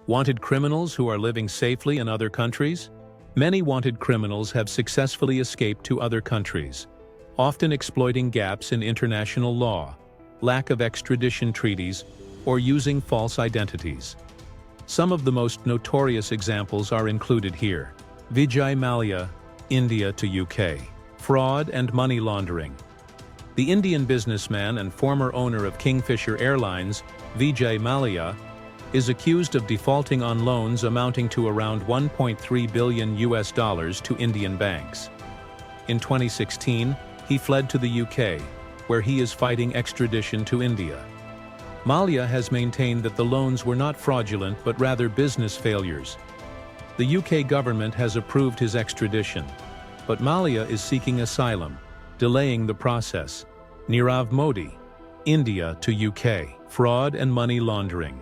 Wanted criminals who are living safely in other countries? Many wanted criminals have successfully escaped to other countries, often exploiting gaps in international law, lack of extradition treaties, or using false identities. Some of the most notorious examples are included here. Vijay Mallya, India to UK. Fraud and money laundering. The Indian businessman and former owner of Kingfisher Airlines, Vijay Mallya, is accused of defaulting on loans amounting to around $1.3 billion to Indian banks. In 2016, he fled to the UK, where he is fighting extradition to India. Mallya has maintained that the loans were not fraudulent but rather business failures. The UK government has approved his extradition, but Mallya is seeking asylum, delaying the process. Nirav Modi, India to UK. Fraud and money laundering.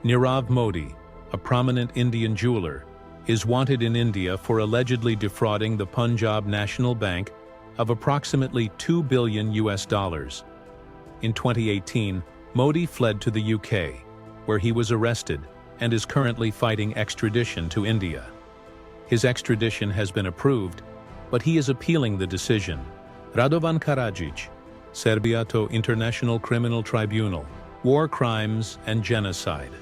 Nirav Modi, a prominent Indian jeweler, is wanted in India for allegedly defrauding the Punjab National Bank of approximately $2 billion. In 2018, Modi fled to the UK, where he was arrested and is currently fighting extradition to India. His extradition has been approved, but he is appealing the decision. Radovan Karadzic, Serbia to International Criminal Tribunal, War Crimes and Genocide.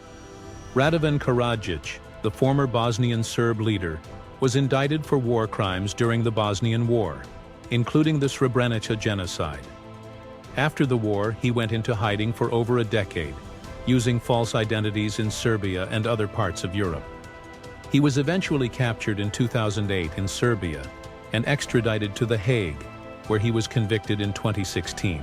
Radovan Karadzic, the former Bosnian Serb leader, was indicted for war crimes during the Bosnian War, including the Srebrenica genocide. After the war, he went into hiding for over a decade, using false identities in Serbia and other parts of Europe. He was eventually captured in 2008 in Serbia and extradited to The Hague, where he was convicted in 2016.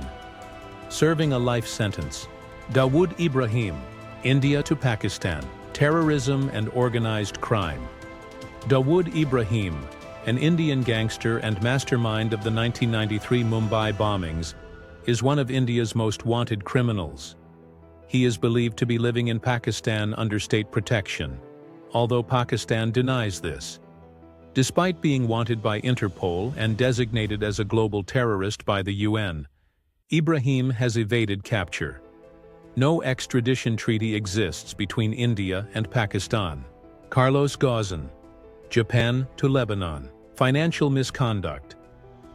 Serving a life sentence. Dawood Ibrahim, India to Pakistan. Terrorism and organized crime. Dawood Ibrahim, an Indian gangster and mastermind of the 1993 Mumbai bombings, is one of India's most wanted criminals. He is believed to be living in Pakistan under state protection, although Pakistan denies this. Despite being wanted by Interpol and designated as a global terrorist by the UN, Ibrahim has evaded capture. No extradition treaty exists between India and Pakistan. Carlos Ghosn, Japan to Lebanon. Financial misconduct.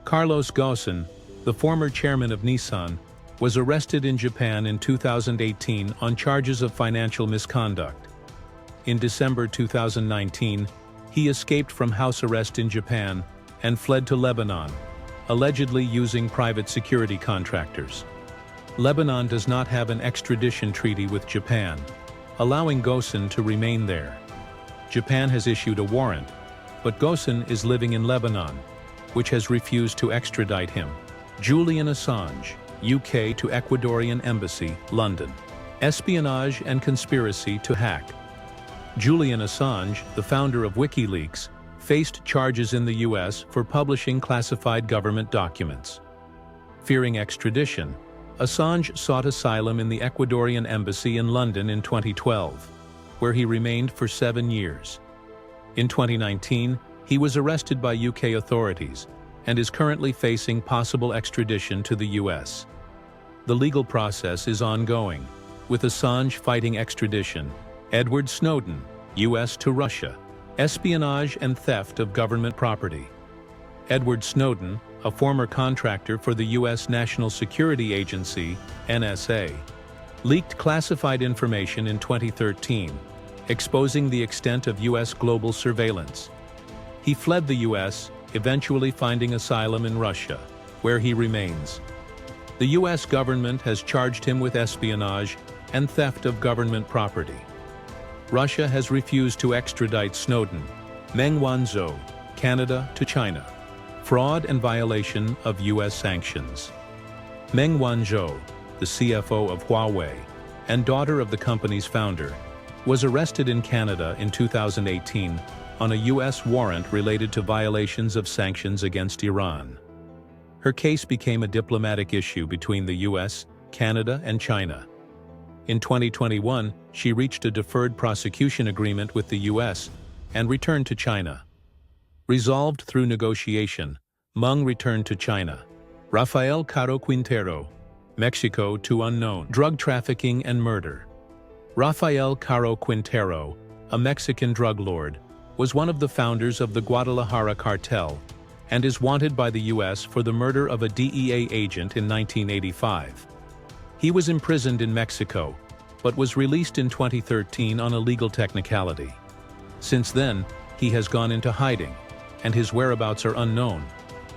Carlos Ghosn, the former chairman of Nissan, was arrested in Japan in 2018 on charges of financial misconduct. In December 2019, he escaped from house arrest in Japan and fled to Lebanon, allegedly using private security contractors. Lebanon does not have an extradition treaty with Japan, allowing Ghosn to remain there. Japan has issued a warrant, but Ghosn is living in Lebanon, which has refused to extradite him. Julian Assange, UK to Ecuadorian Embassy, London. Espionage and conspiracy to hack. Julian Assange, the founder of WikiLeaks, faced charges in the US for publishing classified government documents. Fearing extradition, Assange sought asylum in the Ecuadorian Embassy in London in 2012, where he remained for 7 years. In 2019, he was arrested by UK authorities and is currently facing possible extradition to the US. The legal process is ongoing, with Assange fighting extradition. Edward Snowden, US to Russia. Espionage and theft of government property. Edward Snowden, a former contractor for the US National Security Agency, NSA, leaked classified information in 2013, exposing the extent of US global surveillance. He fled the US, eventually finding asylum in Russia, where he remains. The US government has charged him with espionage and theft of government property. Russia has refused to extradite Snowden. Meng Wanzhou, Canada to China. Fraud and violation of US sanctions. Meng Wanzhou, the CFO of Huawei and daughter of the company's founder, was arrested in Canada in 2018 on a US warrant related to violations of sanctions against Iran. Her case became a diplomatic issue between the US, Canada, and China. In 2021, she reached a deferred prosecution agreement with the US and returned to China. Resolved through negotiation, Meng returned to China. Rafael Caro Quintero, Mexico to unknown. Drug trafficking and murder. Rafael Caro Quintero, a Mexican drug lord, was one of the founders of the Guadalajara cartel and is wanted by the U.S. for the murder of a DEA agent in 1985. He was imprisoned in Mexico, but was released in 2013 on a legal technicality. Since then, he has gone into hiding, and his whereabouts are unknown,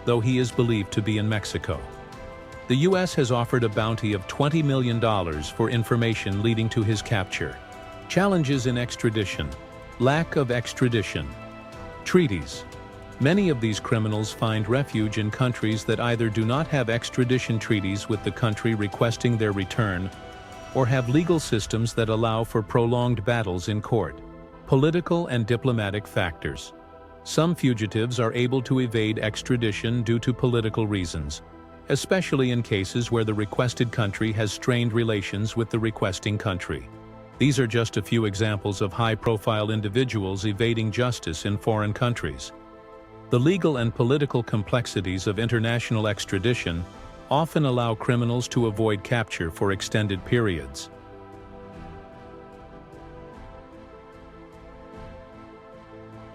though he is believed to be in Mexico. The U.S. has offered a bounty of $20 million for information leading to his capture. Challenges in extradition. Lack of extradition. Treaties. Many of these criminals find refuge in countries that either do not have extradition treaties with the country requesting their return or have legal systems that allow for prolonged battles in court. Political and diplomatic factors. Some fugitives are able to evade extradition due to political reasons, especially in cases where the requested country has strained relations with the requesting country. These are just a few examples of high-profile individuals evading justice in foreign countries. The legal and political complexities of international extradition often allow criminals to avoid capture for extended periods.